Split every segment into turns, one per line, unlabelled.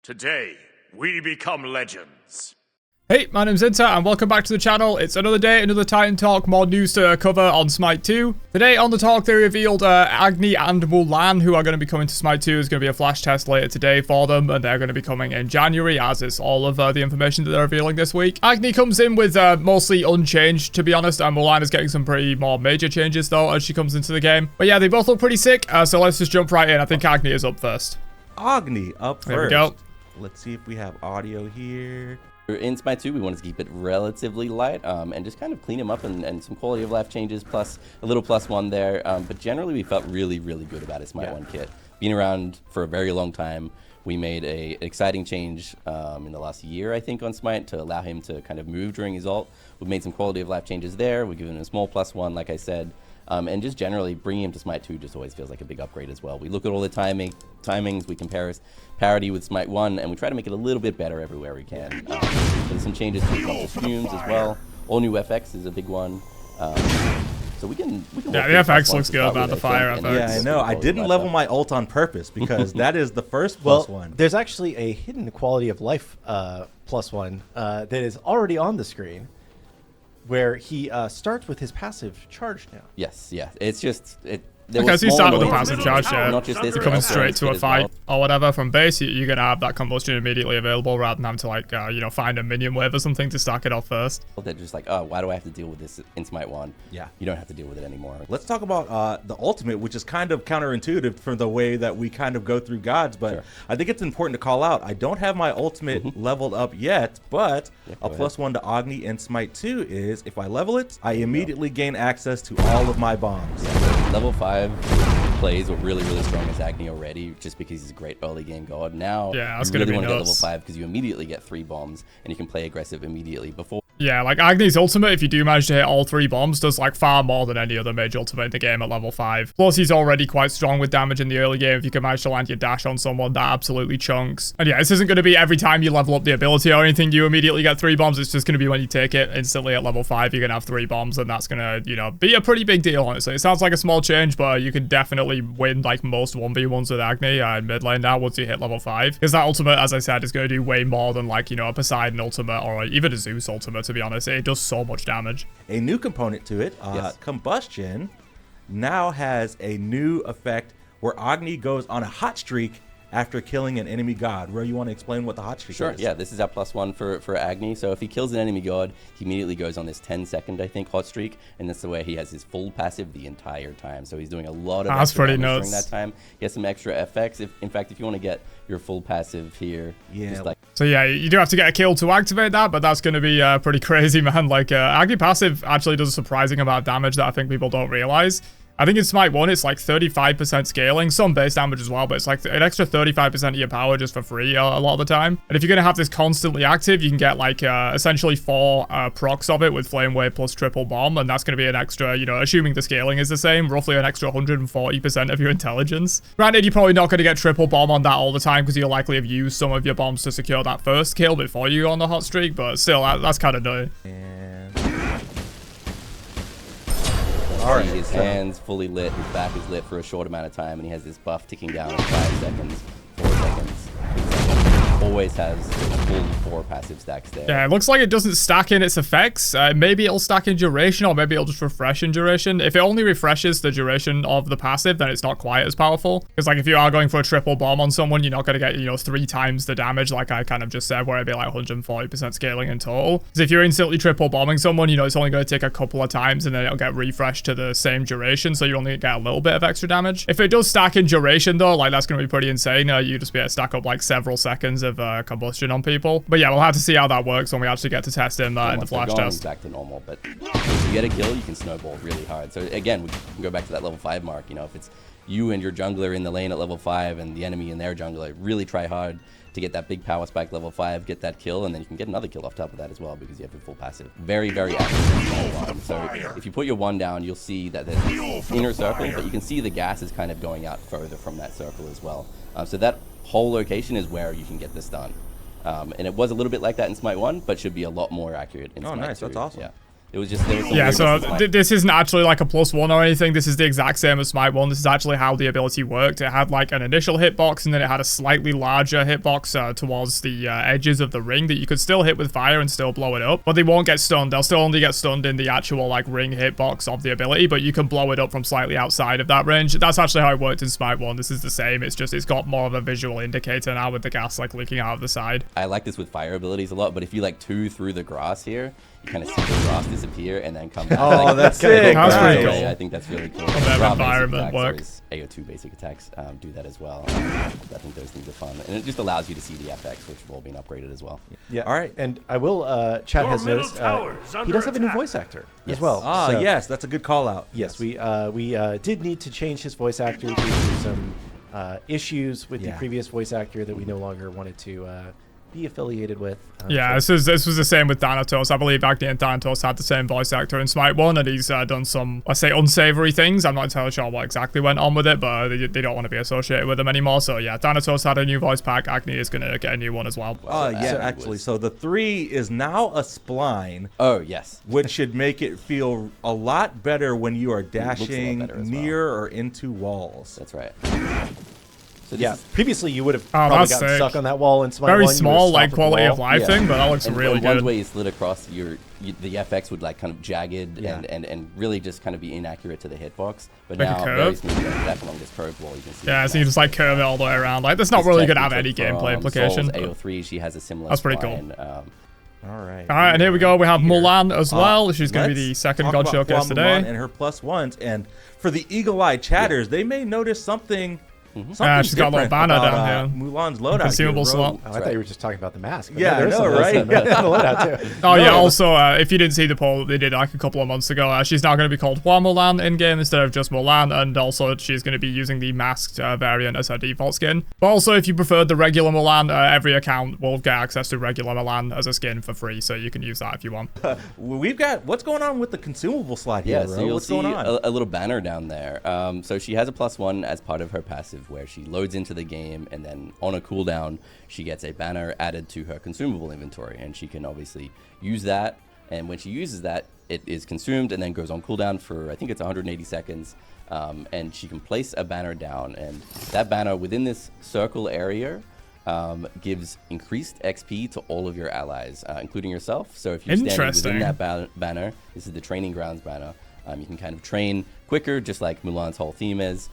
Today, we become legends.
Hey, my name's Inter, and welcome back to the channel. It's another day, another Titan Talk, more news to cover on Smite 2. Today on the talk, they revealed Agni and Mulan, who are going to be coming to Smite 2. There's going to be a flash test later today for them, and they're going to be coming in January, as is all of the information that they're revealing this week. Agni comes in with mostly unchanged, to be honest, and Mulan is getting some pretty more major changes, though, as she comes into the game. But yeah, they both look pretty sick, so let's just jump right in. I think Agni is up first.
Agni up first.
There we go.
Let's see if we have audio here.
In Smite 2, we wanted to keep it relatively light and just kind of clean him up and some quality of life changes, plus a little +1 there. But generally, we felt really, really good about his Smite 1 kit. Being around for a very long time, we made an exciting change in the last year, I think, on Smite to allow him to kind of move during his ult. We've made some quality of life changes there. We've given him a small +1, like I said. And just generally, bringing him to Smite 2 just always feels like a big upgrade as well. We look at all the timings, we compare his parity with Smite 1, and we try to make it a little bit better everywhere we can. There's some changes to the costumes as well. All new FX is a big one. So we can
yeah, the FX looks good about the fire FX.
Yeah, I know. I didn't level my ult on purpose because that is the first +1.
There's actually a hidden quality of life +1 that is already on the screen, where he starts with his passive charge now.
Yes, yeah. It's just
Okay, so you start with the passive charge,
not just this,
you're coming straight to a fight or whatever from base, you're going to have that combustion immediately available rather than having to, like, find a minion wave or something to stack it off first.
They're just like, oh, why do I have to deal with this in Smite 1?
Yeah.
You don't have to deal with it anymore.
Let's talk about the ultimate, which is kind of counterintuitive from the way that we kind of go through gods, but
Sure.
I think it's important to call out. I don't have my ultimate leveled up yet, but a +1 to Agni and Smite 2 is, if I level it, I immediately gain access to all of my bombs.
Yeah, level 5 plays were really, really strong as Agni already, just because he's a great early game god. Now,
yeah, that's
you really
gonna
want
be
to get
nuts.
level 5 because you immediately get 3 bombs and you can play aggressive immediately. Before,
Yeah, like Agni's ultimate, if you do manage to hit all 3 bombs, does like far more than any other mage ultimate in the game at level 5. Plus, he's already quite strong with damage in the early game. If you can manage to land your dash on someone, that absolutely chunks. And yeah, this isn't going to be every time you level up the ability or anything, you immediately get 3 bombs. It's just going to be when you take it instantly at level 5, you're going to have 3 bombs, and that's going to, be a pretty big deal, honestly. It sounds like a small change, but you can definitely win like most 1v1s with Agni in mid lane now once you hit level 5. Because that ultimate, as I said, is going to do way more than like, a Poseidon ultimate or even a Zeus ultimate, to be honest. It does so much damage.
A new component to it,
Yes.
Combustion, now has a new effect where Agni goes on a hot streak after killing an enemy god. Where you want to explain what the hot streak
sure,
is?
yeah, this is our +1 for Agni. So if he kills an enemy god, he immediately goes on this 10-second, I think, hot streak, and that's the way he has his full passive the entire time. So he's doing a lot of
That's
extra
pretty
damage
nuts.
during that time. He has some extra FX. In fact, if you want to get your full passive here,
Yeah.
just like
So yeah, you do have to get a kill to activate that, but that's going to be pretty crazy, man. Like, Agni passive actually does a surprising amount of damage that I think people don't realize. I think in Smite 1, it's like 35% scaling, some base damage as well, but it's like an extra 35% of your power just for free a lot of the time. And if you're going to have this constantly active, you can get like essentially 4 procs of it with Flame Wave plus Triple Bomb, and that's going to be an extra, assuming the scaling is the same, roughly an extra 140% of your intelligence. Granted, you're probably not going to get Triple Bomb on that all the time because you'll likely have used some of your bombs to secure that first kill before you go on the hot streak, but still, that's kind of annoying.
All right,
his hands fully lit, his back is lit for a short amount of time, and he has this buff ticking down in 5 seconds, 4 seconds, 3 seconds. Always has full 4 passive stacks there.
Yeah, it looks like it doesn't stack in its effects. Maybe it'll stack in duration, or maybe it'll just refresh in duration. If it only refreshes the duration of the passive, then it's not quite as powerful. Because like if you are going for a triple bomb on someone, you're not going to get, 3 times the damage, like I kind of just said, where it'd be like 140% scaling in total. Because if you're instantly triple bombing someone, it's only going to take a couple of times, and then it'll get refreshed to the same duration, so you only get a little bit of extra damage. If it does stack in duration, though, like that's going to be pretty insane. You just be able to stack up like several seconds of combustion on people. But yeah, we'll have to see how that works when we actually get to test him in the flash test.
Back to normal, but if you get a kill, you can snowball really hard. So again, we can go back to that level 5 mark. If it's you and your jungler in the lane at level 5 and the enemy in their jungler, really try hard to get that big power spike level 5, get that kill, and then you can get another kill off top of that as well because you have your full passive. Very, very active. So if you put your 1 down, you'll see that there's inner circle, but you can see the gas is kind of going out further from that circle as well. So that whole location is where you can get this done. And it was a little bit like that in Smite 1, but should be a lot more accurate in Smite 2.
Nice. That's awesome.
Yeah. It was just there was some
Yeah, so
weirdness in Smite.
this isn't actually like a +1 or anything. This is the exact same as Smite 1. This is actually how the ability worked. It had like an initial hitbox, and then it had a slightly larger hitbox towards the edges of the ring that you could still hit with fire and still blow it up. But they won't get stunned. They'll still only get stunned in the actual like ring hitbox of the ability, but you can blow it up from slightly outside of that range. That's actually how it worked in Smite 1. This is the same. It's just it's got more of a visual indicator now with the gas like leaking out of the side.
I like this with fire abilities a lot, but if you like 2 through the grass here, you kind of see the grass disappear and then come back.
Oh, that's sick.
That's pretty
Nice.
cool.
I think that's really cool.
that
Raw
environment
basic attacks,
work.
always AO2 basic attacks do that as well. I think those things are fun. And it just allows you to see the FX, which have all been upgraded as well.
Yeah.
All right.
And I will. Chad
Your
has
middle
noticed
tower is
he
under
does have a new
attack.
voice actor
Yes.
as well.
Ah,
So,
yes, that's a good call out.
Yes, we did need to change his voice actor due to some issues with the
Yeah.
previous voice actor that we no longer wanted to be affiliated with.
Yeah,
so-
this was the same with Thanatos. I believe Agni and Thanatos had the same voice actor in Smite 1, and he's done some, let's say, unsavory things. I'm not entirely sure what exactly went on with it, but they don't want to be associated with him anymore. So yeah, Thanatos had a new voice pack. Agni is going to get a new one as well.
Yeah,
So-
actually. So the 3 is now a spline,
Oh, yes.
which should make it feel a lot better when you are
looks a lot
dashing
better as
near or into walls.
That's right. So this
yeah,
is-
previously you would have
Oh,
probably
that's
gotten
sick.
stuck on that wall in Smite 1.
Very
You would've
small,
stopped
like
at the
quality of
wall.
life
Yeah.
thing, but that looks
and
really
one
good.
way you slid across, the FX would like kind of jagged
Yeah.
and really just kind of be inaccurate to the hitbox. But
Like a
now, very
curve?
smooth back along this curved wall, you can see.
Yeah,
the
so you just like curve it all the way around. Like, that's not
This
really
tech
going to have
we
any
took
gameplay
from
implication.
Soul's
but-
AO3, she has a similar
That's pretty cool.
spline,
All right.
All right, and here we go. We have Mulan as well. She's going to be the
Let's
second
talk
God
about
Showcase
Mulan
today.
and her +1s. And for the eagle-eyed chatters, they may notice something. Something
Yeah, she's got a little
different
banner
about,
down here.
Mulan's loadout.
Consumable
here, bro.
slot.
Oh, I thought you were just talking about the mask. but
Yeah,
there is
I know,
something else
right?
on the loadout, too.
Oh yeah,
No.
also, if you didn't see the poll that they did like a couple of months ago, she's now going to be called Hua Mulan in-game instead of just Mulan, and also she's going to be using the masked variant as her default skin. But also, if you preferred the regular Mulan, every account will get access to regular Mulan as a skin for free, so you can use that if you want.
We've got what's going on with the consumable slot here,
Yeah,
bro?
so you'll
What's
see
going on?
a little banner down there. So she has a +1 as part of her passive where she loads into the game and then on a cooldown, she gets a banner added to her consumable inventory, and she can obviously use that. And when she uses that, it is consumed and then goes on cooldown for, I think it's 180 seconds. And she can place a banner down, and that banner within this circle area gives increased XP to all of your allies, including yourself. So if you're standing
Interesting.
within that banner, this is the training grounds banner. You can kind of train quicker, just like Mulan's whole theme is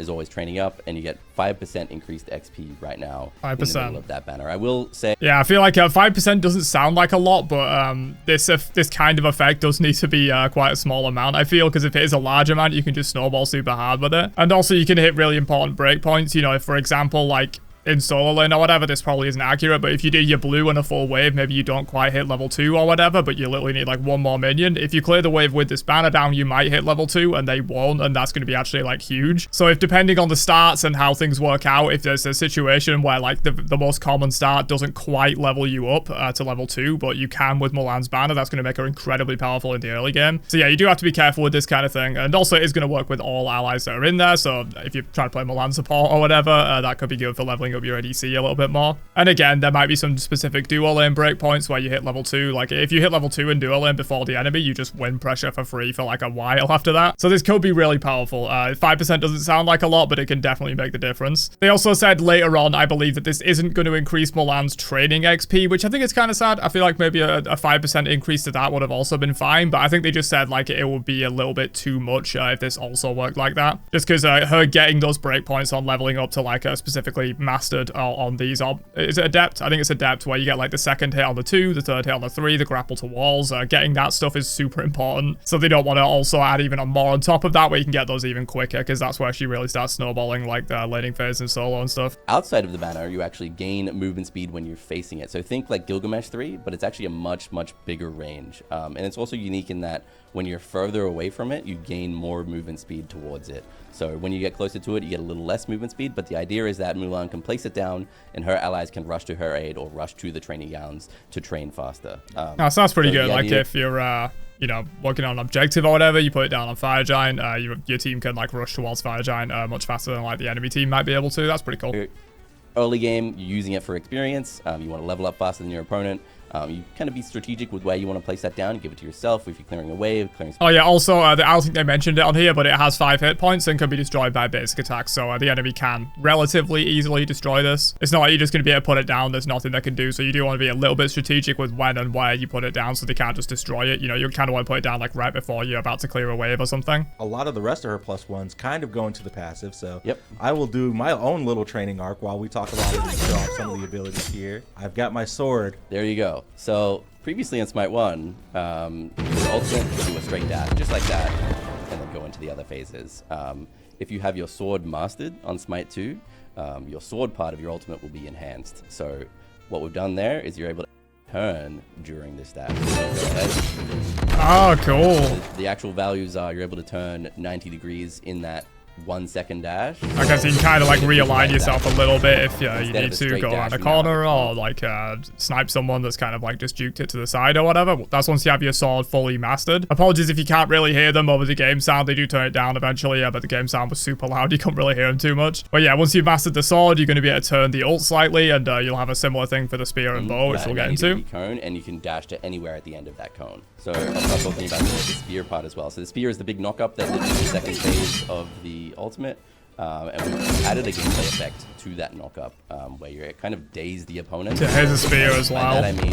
always training up, and you get 5% increased XP right now in the
5%.
middle of that banner. I will say,
Yeah, I feel like 5% doesn't sound like a lot, but this kind of effect does need to be quite a small amount, I feel, because if it is a large amount, you can just snowball super hard with it. And also, you can hit really important breakpoints. You know, if, for example, like, in solo lane or whatever, this probably isn't accurate, but if you do your blue in a full wave, maybe you don't quite hit level 2 or whatever, but you literally need like one more minion. If you clear the wave with this banner down, you might hit level 2 and they won't, and that's going to be actually like huge. So if depending on the starts and how things work out, if there's a situation where like the most common start doesn't quite level you up to level 2, but you can with Mulan's banner, that's going to make her incredibly powerful in the early game. So yeah, you do have to be careful with this kind of thing, and also it is going to work with all allies that are in there, so if you're trying to play Mulan support or whatever, that could be good for leveling up your ADC a little bit more. And again, there might be some specific dual lane breakpoints where you hit level 2. Like if you hit level 2 in dual lane before the enemy, you just win pressure for free for like a while after that. So this could be really powerful. 5% doesn't sound like a lot, but it can definitely make the difference. They also said later on, I believe, that this isn't going to increase Mulan's training XP, which I think is kind of sad. I feel like maybe a 5% increase to that would have also been fine, but I think they just said like it would be a little bit too much if this also worked like that. Just because her getting those breakpoints on leveling up to like a specifically mastered on these is it adept? I think it's adept, where you get like the second hit on the 2, the third hit on the 3, the grapple to walls. Getting that stuff is super important, so they don't want to also add even more on top of that, where you can get those even quicker, because that's where she really starts snowballing like the laning phase and solo and stuff.
outside of the banner, you actually gain movement speed when you're facing it. So think like Gilgamesh 3, but it's actually a much bigger range. And it's also unique in that when you're further away from it, you gain more movement speed towards it. So when you get closer to it, you get a little less movement speed, but the idea is that Mulan can place it down and her allies can rush to her aid or rush to the training grounds to train faster.
That sounds pretty
so
good.
the
Like
idea-
if you're, you know, working on an objective or whatever, you put it down on Fire Giant, your team can like rush towards Fire Giant much faster than like the enemy team might be able to. That's pretty cool.
Early game, you're using it for experience. You want to level up faster than your opponent. You kind of be strategic with where you want to place that down. Give it to yourself if you're clearing a wave, clearing.
Oh yeah, also, I don't think they mentioned it on here, but it has 5 hit points and can be destroyed by basic attacks, so the enemy can relatively easily destroy this. It's not like you're just going to be able to put it down, there's nothing they can do, so you do want to be a little bit strategic with when and where you put it down so they can't just destroy it. You know, you kind of want to put it down like right before you're about to clear a wave or something.
A lot of the rest of her +1s kind of go into the passive, so
Yep.
I will do my own little training arc while we talk about it and show off some of the abilities here. I've got my sword.
There you go. So previously in Smite 1, your ultimate will do a straight dash, just like that, and then go into the other phases. If you have your sword mastered on Smite 2, your sword part of your ultimate will be enhanced. So what we've done there is you're able to turn during this dash.
Oh, cool.
The actual values are you're able to turn 90 degrees in that 1 second dash.
I guess you can kind of like realign yourself a little bit if you
Instead
need
of a
to
straight
go around
dash
a
from now.
corner or like snipe someone that's kind of like just juked it to the side or whatever. That's once you have your sword fully mastered. Apologies if you can't really hear them over the game sound. They do turn it down eventually, yeah, but the game sound was super loud. You couldn't really hear them too much. But yeah, once you've mastered the sword, you're going to be able to turn the ult slightly, and you'll have a similar thing for the spear and bow, which we'll get into.
Cone, and you can dash to anywhere at the end of that cone. So I'll start talking about the spear part as well. So the spear is the big knock-up that is the second phase of the ultimate. And we've added a gameplay effect to that knock-up, where you kind of daze the opponent.
Yeah, here's a spear as
By
well.
that I mean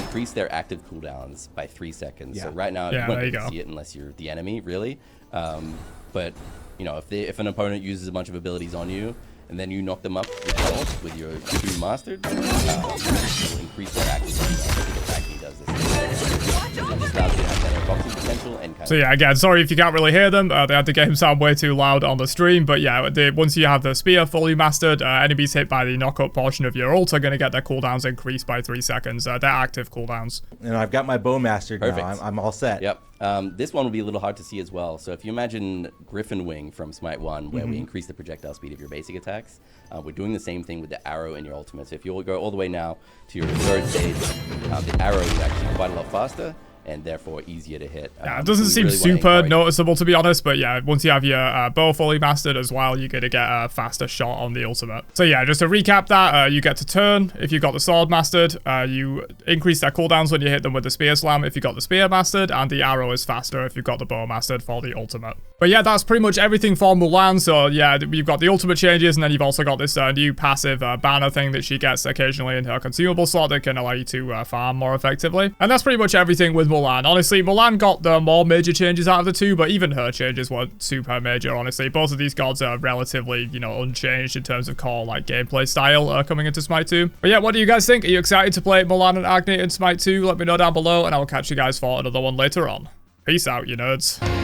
increase their active cooldowns by 3 seconds.
Yeah.
So right now,
Yeah,
you won't
there you
be able to
go.
see it unless you're the enemy, really. But you know, if an opponent uses a bunch of abilities on you, and then you knock them up with your 2 mastered, you'll increase their active cooldown. I think Agni does this. It just allows you to have better boxing potential and kind
So yeah, again, sorry if you can't really hear them. They had the game sound way too loud on the stream, but yeah, once you have the spear fully mastered, enemies hit by the knockup portion of your ult are going to get their cooldowns increased by 3 seconds. They're active cooldowns.
And I've got my bow mastered
Perfect.
now. I'm all set.
Yep. This one will be a little hard to see as well. So if you imagine Griffin Wing from Smite 1, where we increase the projectile speed of your basic attacks, we're doing the same thing with the arrow in your ultimate. So if you'll go all the way now to your 3rd stage, the arrow is actually quite a lot faster and therefore easier to hit.
Yeah, it doesn't
we
seem
really wanna
super
encourage-
noticeable, to be honest, but yeah, once you have your bow fully mastered as well, you're going to get a faster shot on the ultimate. So yeah, just to recap that, you get to turn if you've got the sword mastered, you increase their cooldowns when you hit them with the spear slam if you've got the spear mastered, and the arrow is faster if you've got the bow mastered for the ultimate. But yeah, that's pretty much everything for Mulan. So yeah, you've got the ultimate changes, and then you've also got this new passive banner thing that she gets occasionally in her consumable slot that can allow you to farm more effectively. And that's pretty much everything with Mulan. Honestly, Mulan got the more major changes out of the two, but even her changes weren't super major, honestly. Both of these gods are relatively, you know, unchanged in terms of core, like, gameplay style coming into Smite 2. But yeah, what do you guys think? Are you excited to play Mulan and Agni in Smite 2? Let me know down below, and I will catch you guys for another one later on. Peace out, you nerds.